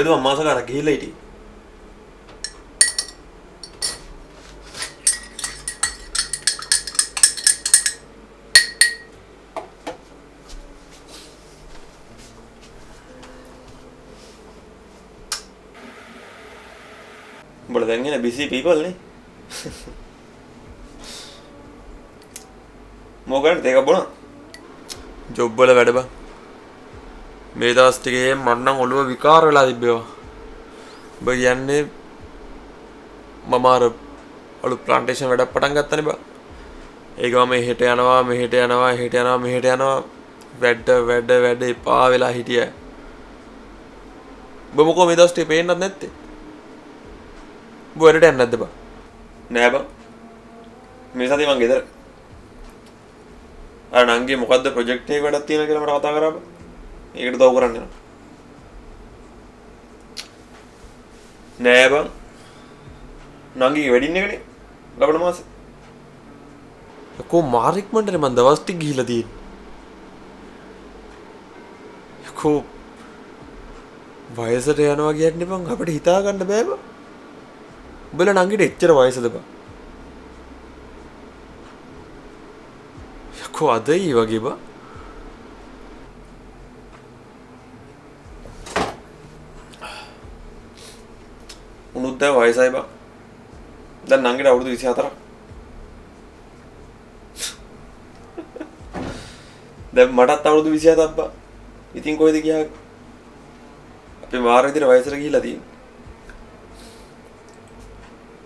කොයිද මම මාස ගානක් ගිහිල්ලා හිටියේ. උඹලා දැන් ඉන්නේ busy people නේ. මොකක්ද ඒක බොන? ජොබ් වල වැඩ බං. මේ දවස් ටිකේ මට නම් ඔළුව විකාර වෙලා තිබ්බේවා. ඔබ කියන්නේ මම අර අලු ප්ලාන්ටේෂන් වැඩක් පටන් ගත්තනේ බං. ඒක මම මෙහෙට යනවා වැඩ එපා වෙලා හිටියා. ඔබ මොකෝ මේ දවස් ටිකේ පේන්නත් නැත්තේ? ඔබ වැඩට යන්නේ නැද්ද බං? නෑ බං. මේ සතිය මං ගෙදර. අර නංගි මොකද්ද ප්‍රොජෙක්ට් එකක වැඩක් තියෙනවා කියලා මට කතා කරා බං. ඒකට තව කරන්න යනවා. නෑ බං. නංගිගේ වෙඩින් එකනේ ලබන මාසේ. කො මාරික්මන්ටනේ මං දවස් ටික ගිහිල්ලා තියෙන්නේ. කො වයසට යනවා කියන්නේ බං අපිට හිතා ගන්න බෑ බං. උඹලා නංගිට එච්චර වයසද බං? කො අදයි වගේ බං. උනුත් දැන් වයසයි බං. දැන් නංගිට අවුරුදු 24ක්. දැන් මටත් අවුරුදු 27ක් බං. ඉතින් කොහෙද ගියා? අපි මාර විදිහට වයසට ගිහිල්ලා තියෙන්නේ.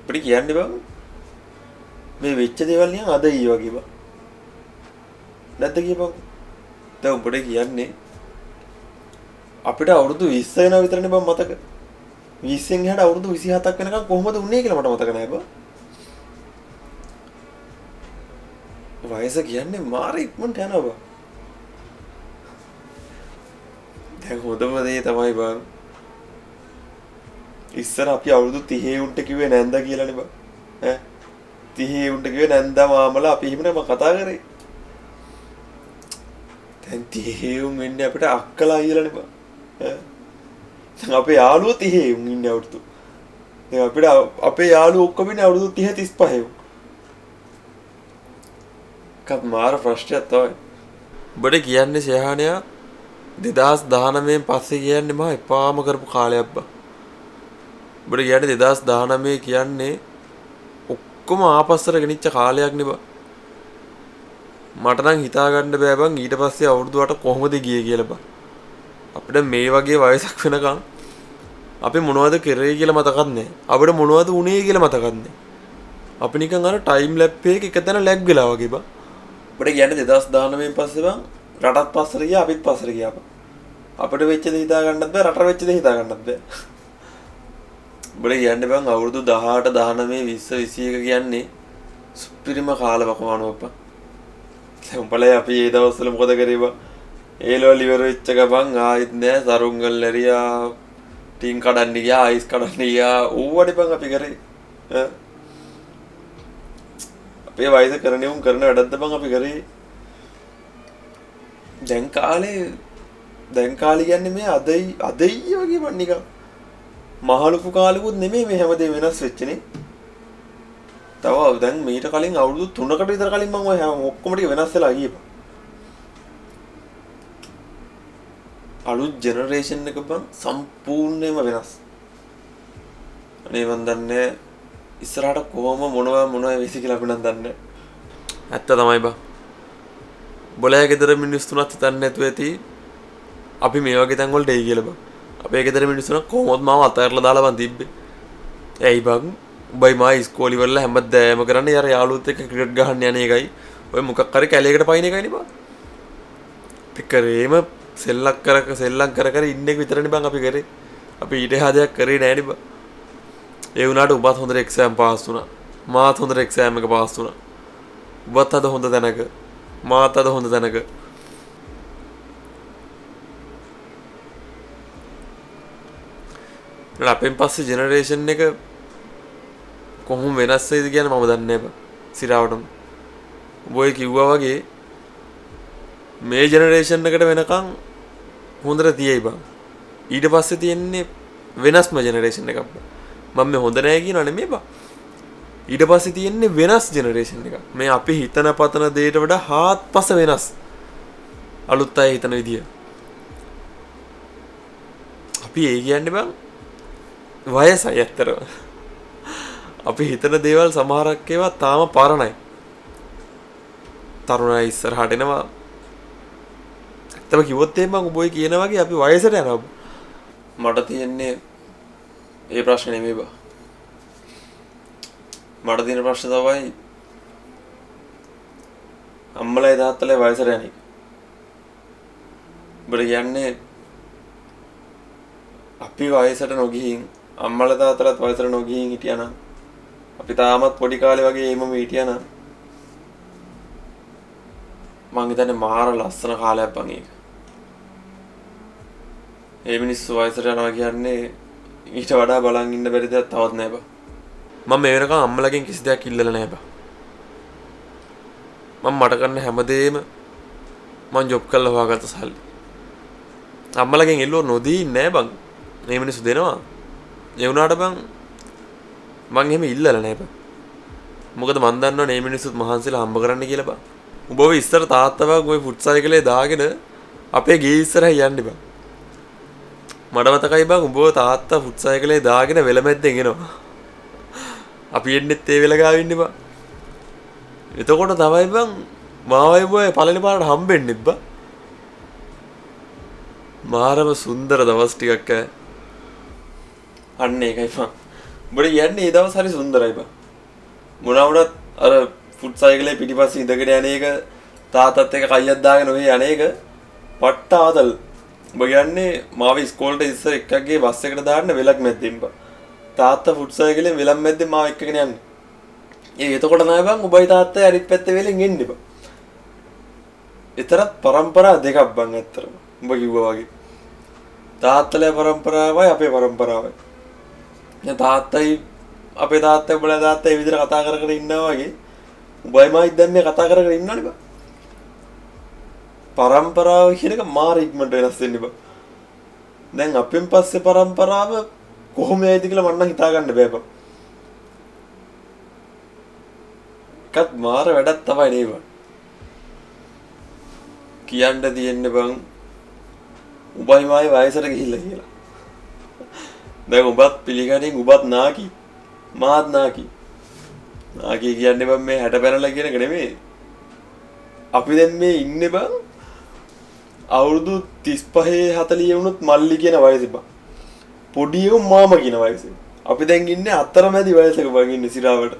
අපිට කියන්නේ බං මේ වෙච්ච දේවල් නිකන් අද ඊ වගේ බං. නැද්ද කියපන්. දැන් උඹට කියන්නේ අපිට අවුරුදු 20 වෙනවා විතරනේ බං මතක. 20න් එහාට අවුරුදු 27ක් වෙනකන් කොහොමද උන්නේ කියලා මට මතක නැහැ බං. වයස කියන්නේ මාර ඉක්මනට යනවා බං. දැන් හොඳම දේ තමයි බං. ඉස්සර අපි අවුරුදු 30 උන්ට කිව්වේ නැන්දා කියලානේ බං. ඈ 30 උන්ට කිව්වේ නැන්දා මාමලා අපි එහෙම නම කතා කරේ. දැන් 30 උන් වෙන්නේ අපිට අක්කලා අයියලානේ බං. ඈ දැන් අපේ යාළුවෝ 30 උන් ඉන්නේ අවුරුදු. දැන් අපිට අපේ යාළුවෝ ඔක්කොම ඉන්නේ අවුරුදු 30 35 උන්. කත් මාර ප්‍රශ්නයක් තමයි. ඔබට කියන්නේ ශයහානයා 2019 පස්සේ කියන්නේ මම එපාම කරපු කාලයක් බං. ඔබට කියන්නේ 2019 කියන්නේ ඔක්කොම ආපස්සට ගෙනිච්ච කාලයක් නේ බං. මට නම් හිතා ගන්න බෑ බං ඊට පස්සේ අවුරුදු 8 කොහොමද ගියේ කියලා බං. අපිට මේ වගේ වයසක් වෙනකන් අපි මොනවද කරේ කියලා මතකත් නැහැ. අපිට මොනවද උනේ කියලා මතකත් නැහැ. අපි නිකන් අර ටයිම් ලැප් එකක එක තැන ලැග් වෙලා වගේ බං. අපිට කියන්නේ 2019 පස්සේ බං රටත් පස්සට ගියා අපිත් පස්සට ගියා බං. අපිට වෙච්ච දේ හිතා ගන්නත් බෑ රට වෙච්ච දේ හිතා ගන්නත් බෑ. ඔබට කියන්නේ බං අවුරුදු 18 19 20 21 කියන්නේ සුපිරිම කාලවකවානුවක් බං. දැන් උඹලා අපි ඒ දවස්වල මොකද කරේ බං? ඒලවල ඉවර වෙච්ච ගමන් ආයෙත් නෑ සරුංගල් ඇරියා ටින් කඩන්න ගියා අයිස් කඩන්න ගියා ඌවඩේ බං අපි කරේ. අපේ වයස කරන්නේ උන් කරන වැඩක්ද බං අපි කරේ. දැන් කාලේ කියන්නේ මේ අදයි වගේ බං නිකන් මහලුකු කාලෙකුත් නෙමෙයි මේ හැමදේම වෙනස් වෙච්චනේ. තව දැන් මීට කලින් අවුරුදු 3කට විතර කලින් මම ඔය ඔක්කොම ටික වෙනස් වෙලා ගියේ බං. අලුත් ජෙනරේෂන් එක බං සම්පූර්ණයෙන්ම වෙනස්. අනේ මන් දන්නේ ඉස්සරහට කොහොම මොනවා වෙයිද කියලා අපි නම් දන්නේ. ඇත්ත තමයි බං. බොලෑ ගෙදර මිනිස්සු තුනත් හිතන්නේ නැතුව ඇති අපි මේ වගේ තැන් වලට එයි කියලා බං. අපේ ගෙදර මිනිස්සුන කොහොමද මාව අතහැරලා දාලා බං තිබ්බේ. ඇයි බං? උඹයි මා ඉස්කෝලේ වල හැමදාම කරන්නේ අර යාළුවොත් එක්ක ක්‍රිකට් ගහන්න යන එකයි. ඔය මොකක් හරි කැලේකට පයින් එකයිනේ බං. පිකරේම සෙල්ලම් කර ඉන්න එක විතරනේ බං අපි කරේ. අපි ඊට එහා දෙයක් කරේ නෑනේ බං. ඒ වුණාට උඹත් හොඳට එක්සෑම් පාස් වුණා. මාත් හොඳට එක්සෑම් එක පාස් වුණා. උඹත් අද හොඳ තැනක. මාත් අද හොඳ තැනක. අපෙන් පස්සේ ජෙනරේෂන් එක කොහොම වෙනස් වෙයිද කියන මම දන්නේ නැහැ බං. සිරාවටම. ඔය කිව්වා වගේ මේ ජෙනරේෂන් එකට වෙනකන් හොඳට තියෙයි බං. ඊට පස්සේ තියෙන්නේ වෙනස්ම ජෙනරේෂන් එකක්. මම මේ හොඳ නෑ කියනව නෙමෙයි බා. ඊට පස්සේ තියෙන්නේ වෙනස් ජෙනරේෂන් එකක්. මේ අපි හිතන පතන දේට වඩා හාත්පස වෙනස්. අලුත් අය හිතන විදිය. අපි ඒ කියන්නේ බං වයසයි ඇත්තරම. අපි හිතන දේවල් සමහරක් ඒවා තාම පරණයි. තරුණයි ඉස්සරහට එනවා. ඇත්තම කිව්වොත් එහෙම මම ඔබයි කියන වගේ අපි වයසට යනවා. මට තියෙන්නේ ඒ ප්‍රශ්නේ නෙමෙයි බා. මට තියෙන ප්‍රශ්න තමයි අම්මලයි තාත්තලයි වයසට යන එක. බර කියන්නේ අපි වයසට නොගිහින් අම්මලා තාත්තලාත් වයසට නොගිහින් හිටියානම් අපි තාමත් පොඩි කාලේ වගේ එමම හිටියානම් මං හිතන්නේ මාර ලස්සන කාලයක් බං ඒක. ඒ මිනිස්සු වයසට යනවා කියන්නේ ඊට වඩා බලන් ඉන්න බැරි දෙයක් තවත් නෑ බං. මම මේ වෙනකන් අම්මලාගෙන් කිසි දෙයක් ඉල්ලලා නෑ බං. මම මට කරන හැමදේම මං ජොබ් කරලා හොයාගත්ත සල්ලි. අම්මලාගෙන් එල්ලුව නොදී නෑ බං. මේ මිනිස්සු දෙනවා. ඒ වුණාට බං මං එහෙම ඉල්ලලා නෑ බං. මොකද මං දන්නවනේ මේ මිනිස්සුත් මහන්සිලා හම්බ කරන්න කියලා බං. උඹව ඉස්සර තාත්තා වගේ ওই ෆුට් සයිකලේ දාගෙන අපේ ගේ ඉස්සරහ යන්නේ බං. මට මතකයි බං උඹව තාත්තා ෆුට් සයිකලේ දාගෙන වෙලමැද්දෙන් එනවා. අපි එන්නෙත් ඒ වෙල ගාව ඉන්නේ බං. එතකොට තමයි බං මාවයි බොය පළවෙනි පාරට හම්බෙන්නේ බං. මාරම සුන්දර දවස් ටිකක් ඈ. අන්න ඒකයි බං. උඹට යන්නේ ඒ දවස් හරි සුන්දරයි බං. මොනවා වුණත් අර ෆුට් සයිකලේ පිටිපස්සේ ඉඳගෙන යන එක තාත්තත් එක්ක කයියක් දාගෙන ඔහේ යන එක පට්ට ආදල්. උඹ කියන්නේ මාව ඉස්කෝලේට ඉස්සර එක්කගේ බස් එකට දාන්න වෙලක් මැද්දෙන් බං. තාත්තා ෆුට් සයිකලෙන් වෙලක් මැද්දෙන් මාව එක්කගෙන යන්නේ. එතකොට නෑ බං උඹයි තාත්තයි අනිත් පැත්තේ වෙලෙන් එන්නේ බං. ඒතරත් පරම්පරා දෙකක් බං ඇත්තටම. උඹ කිව්වා වගේ. තාත්තලේ පරම්පරාවයි අපේ පරම්පරාවයි. දැන් තාත්තයි අපේ තාත්තයි උඹලා තාත්තයි මේ විදිහට කතා කර කර ඉන්නවා වගේ උඹයි මායි දැන් මේ කතා කර කර ඉන්නවනේ බං. පරම්පරාව කියන එක මාර ඉක්මනට වෙනස් වෙන්නේ බං. දැන් අපෙන් පස්සේ පරම්පරාව කොහොම යයිද කියලා මම නම් හිතා ගන්න බෑ බං. එකත් මාර වැඩක් තමයි නේ බං. කියන්න තියෙන්නේ බං උඹයි මායි වයසට ගිහිල්ලා කියලා. දැන් උඹත් පිළිගනින් උඹත් නාකි මාත් නාකි. නාකි කියන්නේ බං මේ 60 පැනලා කියන එක නෙමෙයි. අපි දැන් මේ ඉන්නේ බං අවුරුදු 35 40 වුණොත් මල්ලි කියන වයසේ බං. පොඩි උන් මාමා කියන වයසේ. අපි දැන් ඉන්නේ අතරමැදි වයසක බං ඉන්නේ සිරාවට.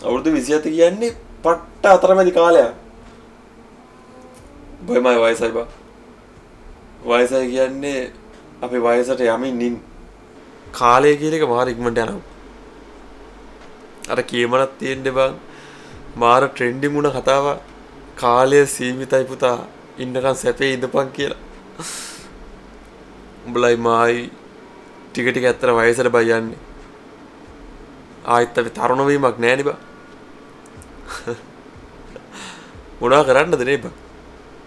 අවුරුදු 27 කියන්නේ පට්ට අතරමැදි කාලයක්. බොයිමයි වයසයි බං. වයසයි කියන්නේ අපි වයසට යමින් ඉන්න. කාලය කියන එක මාර ඉක්මනට යනවා. අර කියමනක් තියෙන්නේ බං මාර ට්‍රෙන්ඩින් වුණ කතාවක්. කාලය සීමිතයි පුතා ඉන්නකන් සැපේ ඉඳපන් කියලා. උඹලයි මායි ටික ටික ඇත්තට වයසට බය යන්නේ. ආයෙත් අපි තරුණ වීමක් නෑනේ බං. මොනවා කරන්නද නේ බං.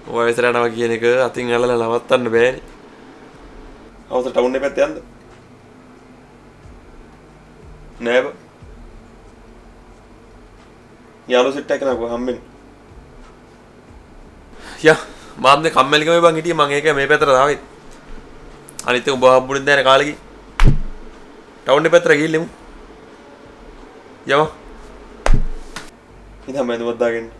වයසට යනවා කියන එක අතින් අල්ලලා නවත්තන්න බෑනේ. අවුත ටවුන් එකේ පැත්තේ යන්න. නෑ බං. යාළු සිට් එක නකෝ හම්බෙන්නේ. යා මාන්නේ කම්මැලිකම බං හිටියේ මං ඒක මේ පැත්තට ආවේ. අනිත් උඹ හම්බුනේ දැන කාලෙකි. ටවුන් එකේ පැත්තට ගිහිල්ලෙමු. යමු. ඉතින් මම දුවත් දාගෙන